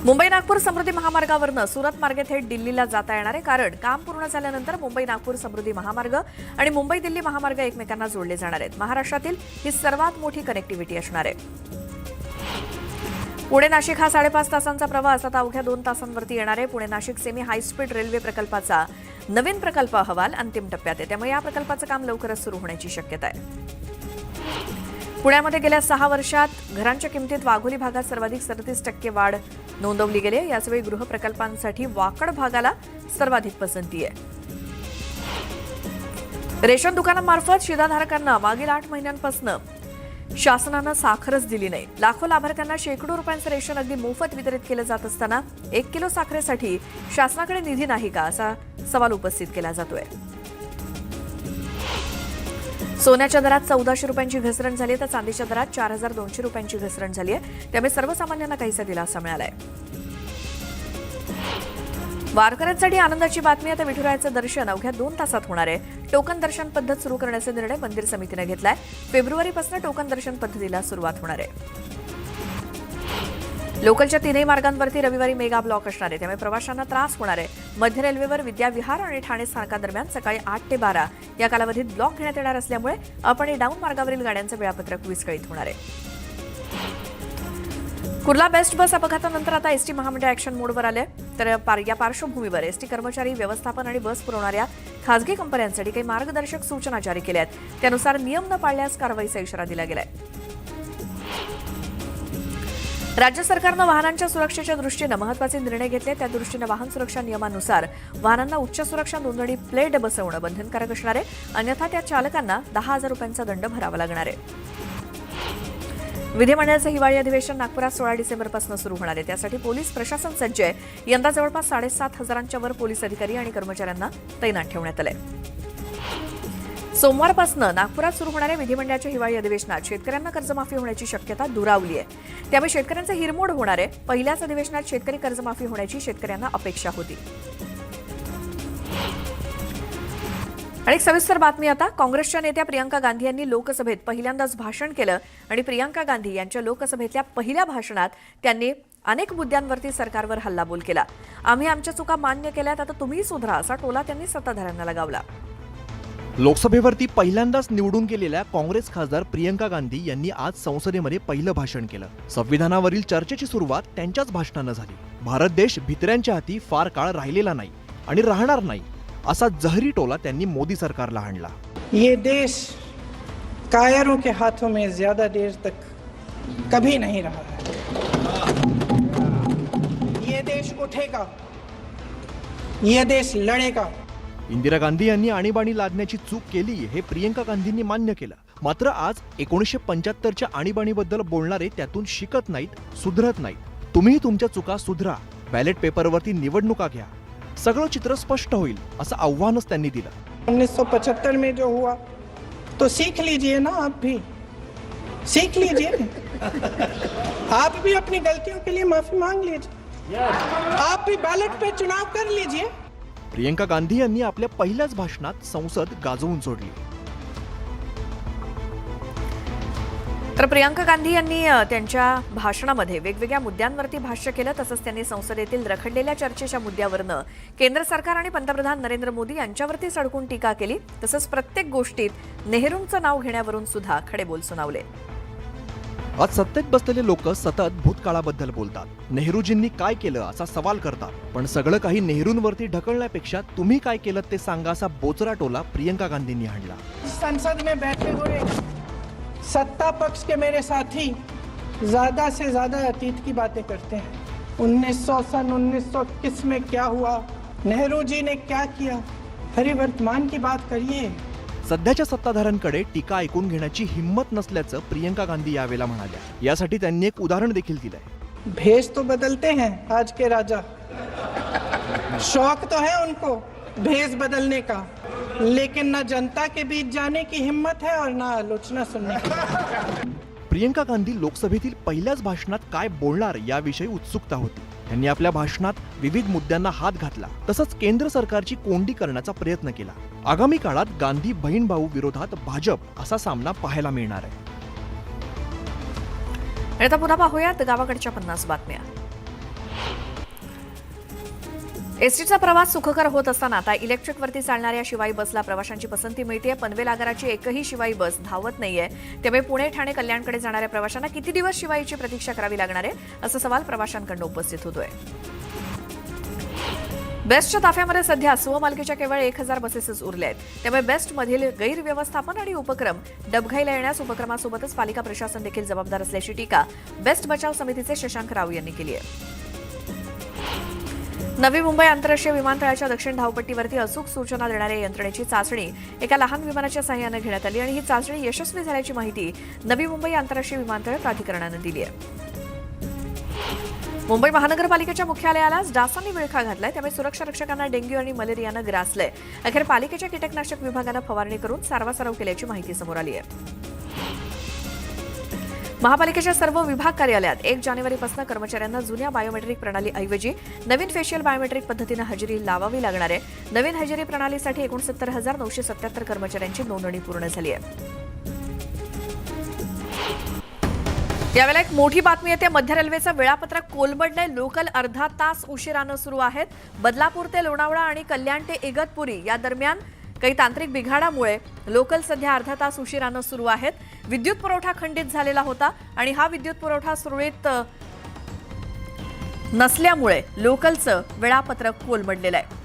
मुंबई नागपूर समृद्धी महामार्गावरनं सुरत मार्गे थेट दिल्लीला जाता येणार आहे. कारण काम पूर्ण झाल्यानंतर मुंबई नागपूर समृद्धी महामार्ग आणि मुंबई दिल्ली महामार्ग एकमेकांना जोडले जाणार आहेत. महाराष्ट्रातील ही सर्वात मोठी कनेक्टिव्हिटी असणार आहे. पुणे नाशिक हा 5.5 तासांचा प्रवास आता अवघ्या 2 तासांवरती येणार आहे. Pune Nashik semi high speed railway प्रकल्पाचा नवीन प्रकल्प अहवाल अंतिम टप्प्यात आहे. त्यामुळे या प्रकल्पाचं काम लवकरच सुरू होण्याची शक्यता आहे. पुण्यामध्ये गेल्या 6 वर्षात घरांच्या किमतीत वाघोली भागात सर्वाधिक 37% वाढ नोंदवली गेली. याचवेळी गृहप्रकल्पांसाठी वाकड भागाला सर्वाधिक पसंती आहे. रेशन दुकानांमार्फत शिधाधारकांना मागील 8 महिन्यांपासून शासनानं साखरच दिली नाही. लाखो लाभार्थ्यांना शेकडो रुपयांचं रेशन अगदी मोफत वितरित केलं जात असताना 1 किलो साखरेसाठी शासनाकडे निधी नाही का असा सवाल उपस्थित केला जातोय. सोन्याच्या दरात 1400 रुपयांची घसरण झाली तर चांदीच्या दरात 4200 रुपयांची घसरण झाली आहे. त्यामुळे सर्वसामान्यांना काहीसा दिलासा मिळालाय. वारकऱ्यांसाठी आनंदाची बातमी. आता विठुरायाचं दर्शन अवघ्या 2 तासात होणार आहे. टोकन दर्शन पद्धत सुरू करण्याचा निर्णय मंदिर समितीने घेतलाय. फेब्रुवारीपासून टोकन दर्शन पद्धतीला सुरुवात होणार आहे. लोकलच्या 3ही मार्गांवरती रविवारी मेगा ब्लॉक असणार आहे. त्यामुळे प्रवाशांना त्रास होणार आहे. मध्य रेल्वेवर विद्याविहार आणि ठाणे स्थानकादरम्यान सकाळी 8 ते 12 या कालावधीत ब्लॉक घेण्यात येणार असल्यामुळे अप आणि डाऊन मार्गावरील गाड्यांचं वेळापत्रक विस्कळीत होणार आहे. कुर्ला बेस्ट बस अपघातानंतर आता एसटी महामंडळ ॲक्शन मोडवर आले. तर या पार्श्वभूमीवर एसटी कर्मचारी, व्यवस्थापन आणि बस पुरवणाऱ्या खासगी कंपन्यांसाठी काही मार्गदर्शक सूचना जारी केल्या आहेत. त्यानुसार नियम न पाळल्यास कारवाईचा इशारा दिला गेलाय. राज्य सरकारनं वाहनांच्या सुरक्षेच्या दृष्टीनं महत्त्वाचे निर्णय घेतले. त्या दृष्टीनं वाहन सुरक्षा नियमानुसार वाहनांना उच्च सुरक्षा नोंदणी प्लेट बसवणं बंधनकारक असणार आहे. अन्यथा त्या चालकांना 10,000 रुपयांचा दंड भरावा लागणार आहे. विधिमंडळाचं हिवाळी अधिवेशन नागपुरात 16 डिसेंबरपासून सुरू होणार आहे. त्यासाठी पोलीस प्रशासन सज्ज आहे. यंदा जवळपास 7,500च्या वर पोलीस अधिकारी आणि कर्मचाऱ्यांना तैनात ठेवण्यात आले. सोमवारपासून नागपुरात सुरू होणाऱ्या विधिमंडळाच्या हिवाळी अधिवेशनात शेतकऱ्यांना कर्जमाफी होण्याची शक्यता दुरावली आहे. त्यामुळे शेतकऱ्यांचं हिरमोड होणार आहे. पहिल्याच अधिवेशनात शेतकरी कर्जमाफी होण्याची शेतकऱ्यांना अपेक्षा होती. आणि एक सविस्तर बातमी आता. काँग्रेसच्या नेत्या प्रियंका गांधी यांनी लोकसभेत पहिल्यांदाच भाषण केलं आणि प्रियंका गांधी यांच्या लोकसभेतल्या पहिल्या भाषणात त्यांनी अनेक मुद्द्यांवरती सरकारवर हल्लाबोल केला. आम्ही आमच्या चुका मान्य केल्यात, आता तुम्ही सुधरा असा टोला त्यांनी सत्ताधाऱ्यांना लगावला. लोकसभेवरती पहिल्यांदाच निवडून गेलेल्या काँग्रेस खासदार प्रियंका गांधी यांनी आज संसदेमध्ये पहिलं भाषण केलं. संविधानावरील चर्चेची सुरुवात त्यांच्याच भाषणानं झाली. भारत देश भित्र्यांच्या हाती फार काळ राहिलेला नाही आणि राहणार नाही असा जहरी टोला त्यांनी मोदी सरकारला हाणला. ये देश कायरों के हाथों में ज्यादा देर तक कभी नहीं रहा है. ये देश उठेगा, ये देश लढेगा. इंदिरा गांधी यांनी आणीबाणी लादण्याची चूक केली हे प्रियंका गांधींनी मान्य केलं. मात्र आज 1975च्या आणीबाणीबद्दल बोलणारे त्यातून शिकत नाहीत, सुधरत नाहीत. तुम्ही तुमच्या चुका सुधरा, बॅलेट पेपरवरती निवडणुका घ्या, सगळं चित्र स्पष्ट होईल असं आव्हानच त्यांनी दिलं. 1975 में जो हुआ तो सीख लीजिए ना, आप भी सीख लीजिए. आप भी अपनी गलतियों के लिए माफी मांग लीजिए. आप भी बैलेट पे चुनाव कर लीजिए. प्रियंका गांधी यांनी आपल्या पहिल्याच भाषणात संसद गाजवून सोडली. तर प्रियंका गांधी यांनी त्यांच्या भाषणामध्ये वेगवेगळ्या मुद्द्यांवरती भाष्य केलं. तसंच त्यांनी संसदेतील रखडलेल्या चर्चेच्या मुद्द्यावरनं केंद्र सरकार आणि पंतप्रधान नरेंद्र मोदी यांच्यावरती सडकून टीका केली. तसंच प्रत्येक गोष्टीत नेहरूंचं नाव घेण्यावरून सुद्धा खडेबोल सुनावले. आज सत्तेत बसलेले लोक सतत भूतकाळाबद्दल बोलतात. नेहरूजींनी काय केलं असा सवाल करतात. पण सगळं काही नेहरूंवरती ढकलण्यापेक्षा तुम्ही काय केलं ते सांगा असा बोचरा टोला प्रियंका गांधींनी हाणला. संसद में बैठे हुए सत्ता पक्ष के मेरे साथी ज्यादा से ज्यादा अतीत की बातें करते हैं. 1921 में क्या हुआ, नेहरू जी ने क्या किया, खरी वर्तमान की बात करिए. सध्याच्या सत्ताधाऱ्यांकडे टीका ऐकून घेण्याची हिंमत नसल्याचं प्रियंका गांधी यावेळेला म्हणाल्या. यासाठी त्यांनी एक उदाहरण देखील दिलंय. भेष तो बदलते हैं आज के राजा, शौक तो है उनको भेष बदलने का, लेकिन न जनता के बीच जाने की हिम्मत है और न आलोचना सुनने की. प्रियंका गांधी लोकसभेतील पहिल्याच भाषणात काय बोलणार याविषयी उत्सुकता होती. त्यांनी आपल्या भाषणात विविध मुद्द्यांना हात घातला. तसंच केंद्र सरकारची कोंडी करण्याचा प्रयत्न केला. आगामी काळात गांधी बहीण भाऊ विरोधात भाजप असा सामना पाहायला मिळणार आहे. आता पुन्हा पाहूयात गावाकडच्या 50 बातम्या. एसटीचा प्रवास सुखकर होत असताना आता इलेक्ट्रिकवरती चालणाऱ्या शिवाई बसला प्रवाशांची पसंती मिळते. पनवेल आगाराची एकही शिवाई बस धावत नाहीये. त्यामुळे पुणे ठाणे कल्याणकडे जाणाऱ्या प्रवाशांना किती दिवस शिवाईची प्रतीक्षा करावी लागणार आहे असा सवाल प्रवाशांकडून उपस्थित होतोय. बेस्टच्या ताफ्यामध्ये सध्या स्वमालकीच्या केवळ 1000 बसेसच उरल्या आहेत. त्यामुळे बेस्टमधील गैरव्यवस्थापन आणि उपक्रम डबघाईला येण्यास उपक्रमासोबतच पालिका प्रशासन देखील जबाबदार असल्याची टीका बेस्ट बचाव समितीचे शशांक राव यांनी केली आहे. नवी मुंबई आंतरराष्ट्रीय विमानतळाच्या दक्षिण धावपट्टीवरती अचूक सूचना देणाऱ्या यंत्रणेची चाचणी एका लहान विमानाच्या सहाय्यानं घेण्यात आली आणि ही चाचणी यशस्वी झाल्याची माहिती नवी मुंबई आंतरराष्ट्रीय विमानतळ प्राधिकरणानं दिली आहे. मुंबई महानगरपालिकेच्या मुख्यालयालाच डासांनी विळखा घातलाय. त्यामुळे सुरक्षा रक्षकांना डेंग्यू आणि मलेरियानं ग्रासलंय. अखेर पालिकेच्या कीटकनाशक विभागानं फवारणी करून सारवासारव केल्याची माहिती समोर आली आहे. महापालिकेच्या सर्व विभाग कार्यालयात 1 जानेवारीपासून कर्मचाऱ्यांना जुन्या बायोमेट्रिक प्रणालीऐवजी नवीन फेशियल बायोमेट्रिक पद्धतीनं हजेरी लावावी लागणार आहे. नवीन हजेरी प्रणालीसाठी 69,977 कर्मचाऱ्यांची नोंदणी पूर्ण झाली आहे. यावेळेला एक मोठी बातमी येते. मध्य रेल्वेचं वेळापत्रक कोलमडलंय. लोकल अर्धा तास उशिरानं सुरू आहेत. बदलापूर ते लोणावळा आणि कल्याण ते इगतपुरी या दरम्यान काही तांत्रिक बिघाडामुळे लोकल सध्या अर्धा तास उशिरानं सुरू आहेत. विद्युत पुरवठा खंडित झालेला होता आणि हा विद्युत पुरवठा सुरळीत नसल्यामुळे लोकलचं वेळापत्रक कोलमडलेलं आहे.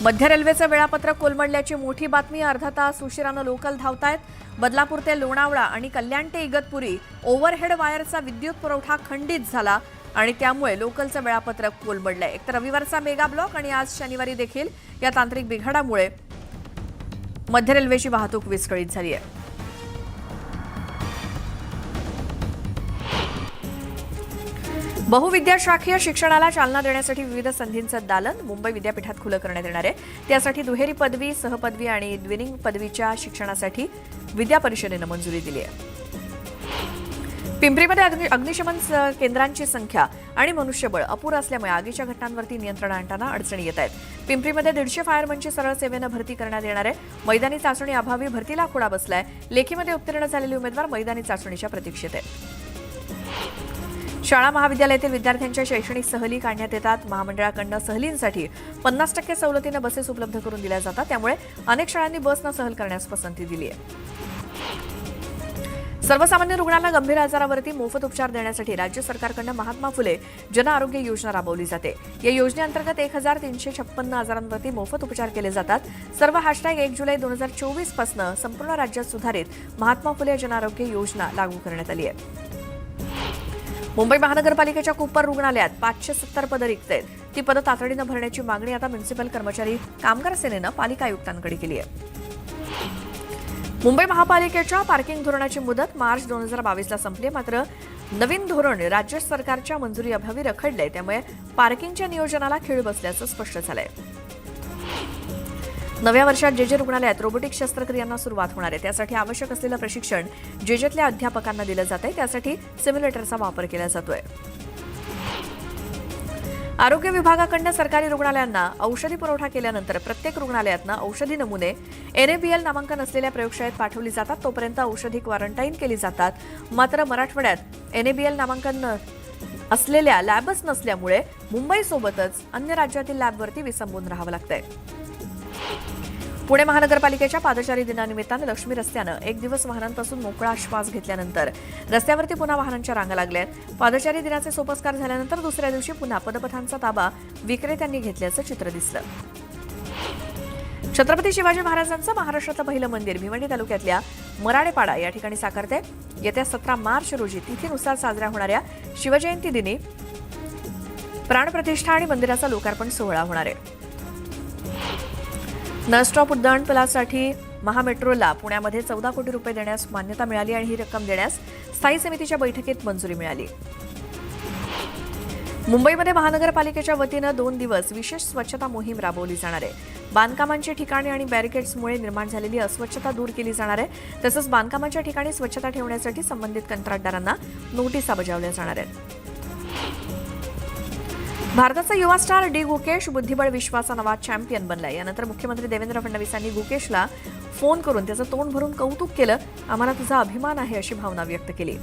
मध्य रेल्वेचं वेळापत्रक कोलमडल्याची मोठी बातमी. अर्धा तास उशिरानं लोकल धावतायत. बदलापूर ते लोणावळा आणि कल्याण ते इगतपुरी ओव्हरहेड वायरचा विद्युत पुरवठा खंडित झाला आणि त्यामुळे लोकलचं वेळापत्रक कोलमडलंय. एकतर रविवारचा मेगा ब्लॉक आणि आज शनिवारी देखील या तांत्रिक बिघाडामुळे मध्य रेल्वेची वाहतूक विस्कळीत झाली आहे. बहुविद्याशाखीय शिक्षणाला चालना देण्यासाठी विविध संधींचं दालन मुंबई विद्यापीठात खुलं करण्यात येणार आहे. त्यासाठी दुहेरी पदवी, सहपदवी आणि द्विलिंग पदवीच्या शिक्षणासाठी विद्या परिषदेनं मंजुरी दिली आहे. पिंपरीमध्ये अग्निशमन केंद्रांची संख्या आणि मनुष्यबळ अपुरं असल्यामुळे आगीच्या घटनांवरती नियंत्रण आणताना अडचणी येत आहेत. पिंपरीमध्ये 150 फायरमनची सरळ सेवेनं भरती करण्यात येणार आहे. मैदानी चाचणी अभावी भरतीला खोडा बसलाय. लेखीमध्ये उत्तीर्ण झालेले उमेदवार मैदानी चाचणीच्या प्रतीक्षेत आहेत. शाळा महाविद्यालयातील विद्यार्थ्यांच्या शैक्षणिक सहली काढण्यात येतात. महामंडळाकडून सहलींसाठी 50% सवलतीनं बसेस उपलब्ध करून दिल्या जातात. त्यामुळे अनेक शाळांनी बसनं सहल करण्यास पसंती दिली आहे. सर्वसामान्य रुग्णांना गंभीर आजारावरती मोफत उपचार देण्यासाठी राज्य सरकारकडून महात्मा फुले जन आरोग्य योजना राबवली जाते. या योजनेअंतर्गत 1356 आजारांवरती मोफत उपचार केले जातात. सर्व #1 जुलै 2024 पासून संपूर्ण राज्यात सुधारित महात्मा फुले जन आरोग्य योजना लागू करण्यात आली आहे. मुंबई महानगरपालिकेच्या कुप्पर रुग्णालयात 570 पदं रिक्त आहेत. ती पदं तातडीनं भरण्याची मागणी आता म्युनिसिपल कर्मचारी कामगार सेनेनं पालिका आयुक्तांकडे केली आहे. मुंबई महापालिकेच्या पार्किंग धोरणाची मुदत मार्च 2022ला संपली. मात्र नवीन धोरण राज्य सरकारच्या मंजुरी अभावी रखडलंय. त्यामुळे पार्किंगच्या नियोजनाला खीळ बसल्याचं स्पष्ट झालंय. नव्या वर्षात जे रुग्णालयात रोबोटिक शस्त्रक्रियांना सुरुवात होणार आहे. त्यासाठी आवश्यक असलेलं प्रशिक्षण जेजेतल्या अध्यापकांना दिलं जात आहे. त्यासाठी सिम्युलेटरचा वापर केला जातोय. आरोग्य विभागाकडून सरकारी रुग्णालयांना औषधी पुरवठा केल्यानंतर प्रत्येक रुग्णालयातनं औषधी नमुने NABL नामांकन असलेल्या प्रयोगशाळेत पाठवली जातात. तोपर्यंत औषधी क्वारंटाईन केली जातात. मात्र मराठवाड्यात NABL नामांकन असलेल्या लॅबच नसल्यामुळे मुंबईसोबतच अन्य राज्यातील लॅबवरती विसंबून राहावं लागतंय. पुणे महानगरपालिकेच्या पादचारी दिनानिमित्तानं लक्ष्मी रस्त्यानं 1 दिवस वाहनांपासून मोकळा श्वास घेतल्यानंतर रस्त्यावरती पुन्हा वाहनांच्या रांगा लागल्या आहेत. पादचारी दिनाचे सोपस्कार झाल्यानंतर दुसऱ्या दिवशी पुन्हा पदपथांचा ताबा विक्रेत्यांनी घेतल्याचं चित्र दिसलं. छत्रपती शिवाजी महाराजांचं महाराष्ट्रातलं पहिलं मंदिर भिवंडी तालुक्यातल्या मराडेपाडा या ठिकाणी साकारते. येत्या 17 मार्च रोजी तिथीनुसार साजऱ्या होणाऱ्या शिवजयंती दिनी प्राणप्रतिष्ठा आणि मंदिराचा लोकार्पण सोहळा होणार आहे. नॉनस्टॉप उड्डाणपुलासाठी महामेट्रोला पुण्यामध्ये 14 कोटी रुपये देण्यास मान्यता मिळाली आणि ही रक्कम देण्यास स्थायी समितीच्या बैठकीत मंजुरी मिळाली. मुंबईमध्ये महानगरपालिकेच्या वतीनं 2 दिवस विशेष स्वच्छता मोहीम राबवली जाणार आहे. बांधकामांची ठिकाणी आणि बॅरिकेड्समुळे निर्माण झालेली अस्वच्छता दूर केली जाणार आहे. तसंच बांधकामांच्या ठिकाणी स्वच्छता ठेवण्यासाठी संबंधित कंत्राटदारांना नोटिसा बजावल्या जाणार आहेत. भारताचा युवा स्टार डी गुकेश बुद्धिबळ विश्वाचा नवा चॅम्पियन बनलाय. यानंतर मुख्यमंत्री देवेंद्र फडणवीसांनी गुकेशला फोन करून त्याचं तोंड भरून कौतुक केलं. आम्हाला तुझा अभिमान आहे अशी भावना व्यक्त केली.